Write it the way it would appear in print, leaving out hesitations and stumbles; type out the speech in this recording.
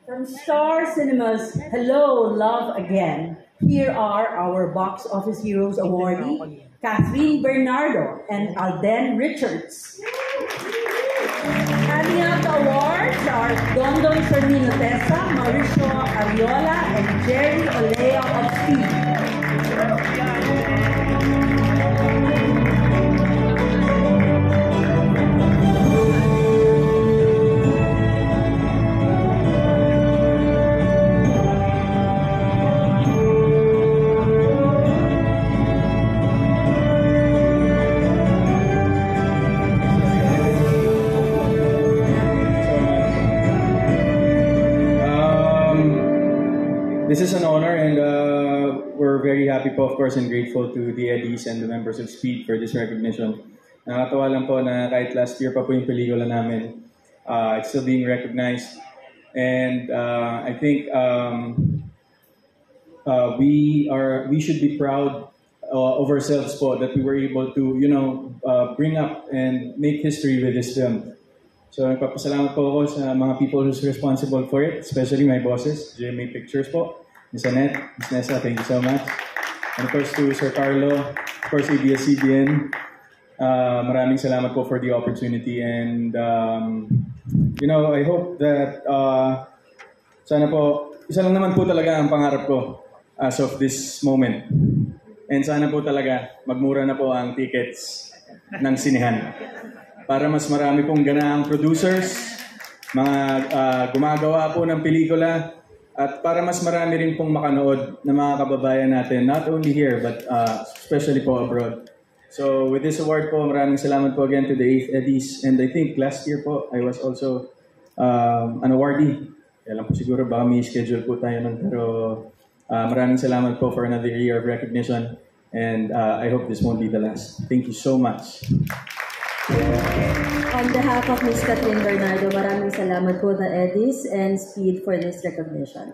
From Star Cinema's Hello, Love Again, here are our Box Office Heroes awardee, Catherine Bernardo and Alden Richards. Handing out the awards are Dondon Fermino Tessa, Mauricio Ariola, and Jerry Olea of Speed. This is an honor, and we're very happy po, of course, and grateful to the Eddies and the members of Speed for this recognition. Nakakatawa lang po na kahit last year pa po yung pelikula namin, it's still being recognized. And I think we should be proud of ourselves po that we were able to, bring up and make history with this film. So, nagpapasalamat po ako sa mga people who's responsible for it, especially my bosses, GMA Pictures po, Ms. Annette, Ms. Nessa, thank you so much. And of course to Sir Carlo, of course ABS-CBN, maraming salamat po for the opportunity. And, I hope that sana po, isa lang naman po talaga ang pangarap ko as of this moment. And sana po talaga, magmura na po ang tickets ng sinehan. Para mas marami pong ganaang producers, mga gumagawa po ng pelikula, at para mas marami rin pong makanood na mga kababayan natin, not only here, but especially po abroad. So with this award po, maraming salamat po again to the 8th Eddies. And I think last year po, I was also an awardee. Kaya lang po siguro baka may schedule po tayo nun. Pero maraming salamat po for another year of recognition. And I hope this won't be the last. Thank you so much. On behalf of Ms. Catherine Bernardo, maraming salamat po the Eddies and Speed for this recognition.